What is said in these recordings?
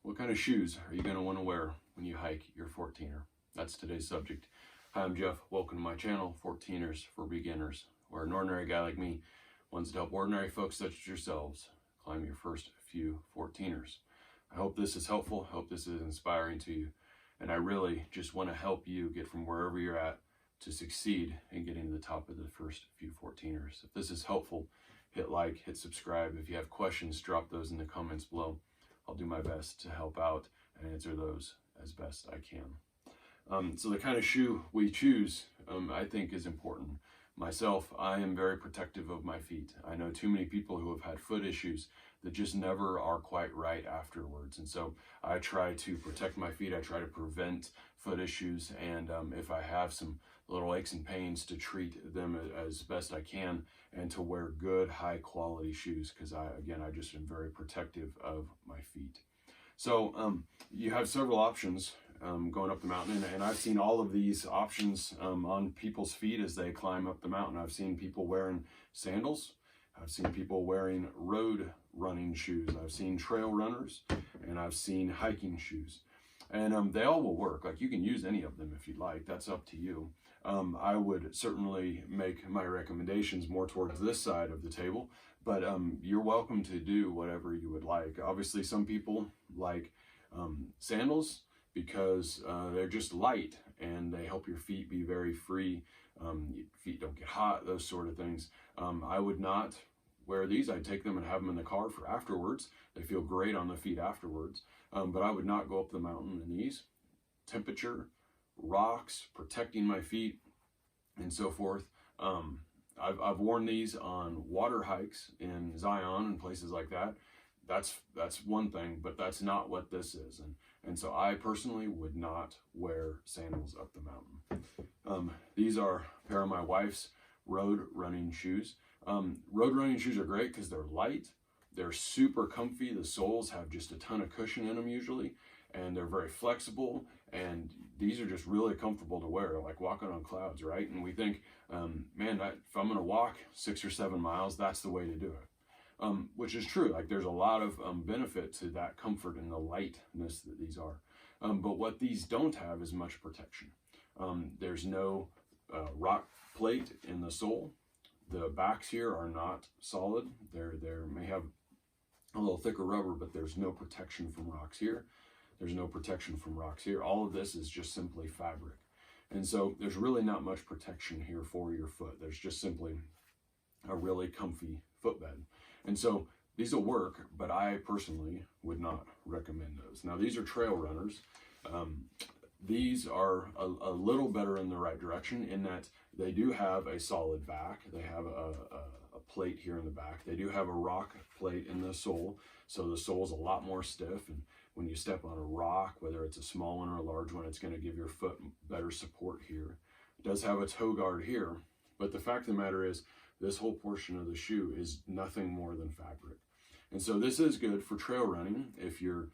What kind of shoes are you going to want to wear when you hike your 14er? That's today's subject. Hi, I'm Jeff. Welcome to my channel, 14ers for Beginners, where an ordinary guy like me wants to help ordinary folks such as yourselves climb your first few 14ers. I hope this is helpful. I hope this is inspiring to you. And I really just want to help you get from wherever you're at to succeed in getting to the top of the first few 14ers. If this is helpful, hit like, hit subscribe. If you have questions, drop those in the comments below. I'll do my best to help out and answer those as best I can. So the kind of shoe we choose, I think, is important. Myself, I am very protective of my feet. I know too many people who have had foot issues that just never are quite right afterwards. And so I try to protect my feet. I try to prevent foot issues. And if I have some little aches and pains, to treat them as best I can and to wear good, high quality shoes. Because I just am very protective of my feet. So you have several options going up the mountain, and I've seen all of these options on people's feet as they climb up the mountain. I've seen people wearing sandals. I've seen people wearing road running shoes. I've seen trail runners, and I've seen hiking shoes. And they all will work. Like, you can use any of them if you'd like. That's up to you. I would certainly make my recommendations more towards this side of the table, but you're welcome to do whatever you would like. Obviously, some people like sandals because they're just light and they help your feet be very free. Your feet don't get hot, those sort of things. I would not wear these. I'd take them and have them in the car for afterwards. They feel great on the feet afterwards, but I would not go up the mountain in these. Temperature, rocks, protecting my feet, and so forth. I've worn these on water hikes in Zion and places like that. That's one thing, but that's not what this is. And so I personally would not wear sandals up the mountain. These are a pair of my wife's road running shoes. Road running shoes are great because they're light. They're super comfy. The soles have just a ton of cushion in them usually, and they're very flexible. And these are just really comfortable to wear, like walking on clouds, right? And we think, man, if I'm going to walk 6 or 7 miles, that's the way to do it. Which is true. Like, there's a lot of benefit to that comfort and the lightness that these are. But what these don't have is much protection. There's no rock plate in the sole. The backs here are not solid. They may have a little thicker rubber, but there's no protection from rocks here. There's no protection from rocks here. All of this is just simply fabric. And so there's really not much protection here for your foot. There's just simply a really comfy footbed. And so these will work, but I personally would not recommend those. Now, these are trail runners. These are a little better in the right direction in that they do have a solid back. They have a plate here in the back. They do have a rock plate in the sole, so the sole is a lot more stiff. And when you step on a rock, whether it's a small one or a large one, it's going to give your foot better support here. It does have a toe guard here, but the fact of the matter is this whole portion of the shoe is nothing more than fabric. And so this is good for trail running. If you're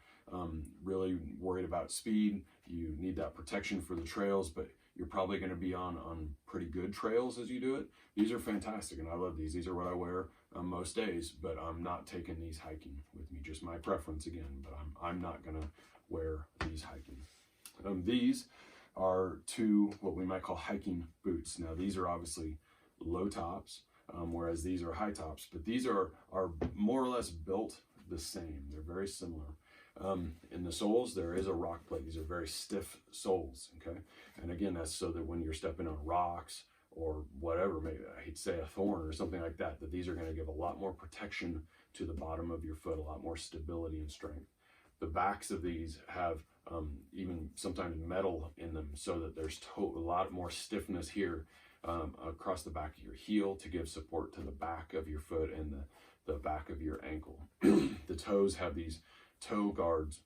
really worried about speed, you need that protection for the trails, but you're probably going to be on pretty good trails as you do it. These are fantastic, and I love these. These are what I wear most days, but I'm not taking these hiking with me. Just my preference again, but I'm not going to wear these hiking. These are two what we might call hiking boots. Now, these are obviously low tops, whereas these are high tops, but these are more or less built the same. They're very similar. In the soles, there is a rock plate. These are very stiff soles, okay? And again, that's so that when you're stepping on rocks or whatever, maybe I hate to say a thorn or something like that, that these are going to give a lot more protection to the bottom of your foot, a lot more stability and strength. The backs of these have even sometimes metal in them so that there's a lot more stiffness here across the back of your heel to give support to the back of your foot and the back of your ankle. The toes have these toe guards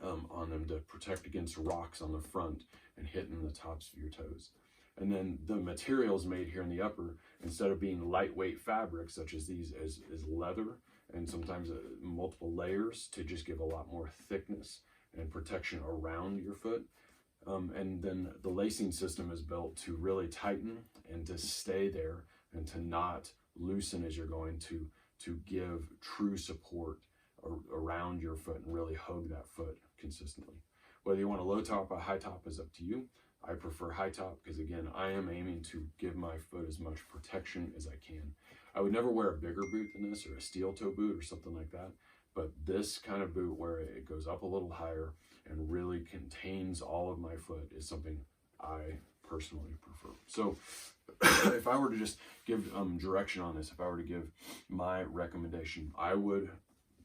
on them to protect against rocks on the front and hitting the tops of your toes. And then the materials made here in the upper, instead of being lightweight fabric such as these, is leather, and sometimes multiple layers to just give a lot more thickness and protection around your foot. And then the lacing system is built to really tighten and to stay there and to not loosen as you're going to give true support around your foot and really hug that foot consistently. Whether you want a low top or a high top is up to you. I prefer high top because, again, I am aiming to give my foot as much protection as I can. I would never wear a bigger boot than this, or a steel toe boot or something like that, but this kind of boot where it goes up a little higher and really contains all of my foot is something I personally prefer. So if I were to just give direction on this, if I were to give my recommendation, I would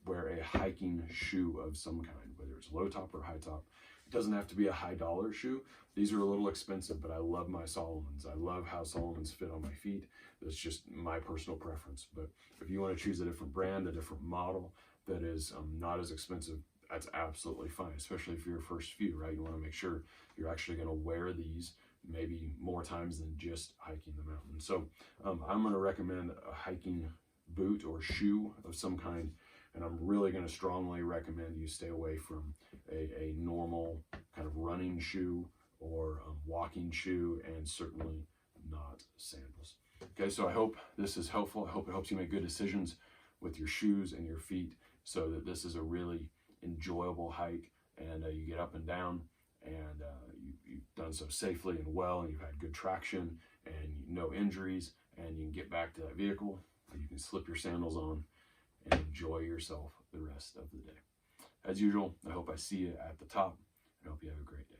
wear a hiking shoe of some kind, whether it's low top or high top. It doesn't have to be a high dollar shoe. These are a little expensive, but I love my Solomons. I love how Solomons fit on my feet. That's just my personal preference. But if you want to choose a different brand, a different model that is not as expensive, that's absolutely fine, especially for your first few, right? You want to make sure you're actually going to wear these maybe more times than just hiking the mountain. So I'm going to recommend a hiking boot or shoe of some kind, and I'm really going to strongly recommend you stay away from a normal kind of running shoe or walking shoe, and certainly not sandals. Okay, so I hope this is helpful. I hope it helps you make good decisions with your shoes and your feet, so that this is a really enjoyable hike, and you get up and down, and you've done so safely and well, and you've had good traction and no injuries, and you can get back to that vehicle, and you can slip your sandals on and enjoy yourself the rest of the day. As usual, I hope I see you at the top. I hope you have a great day.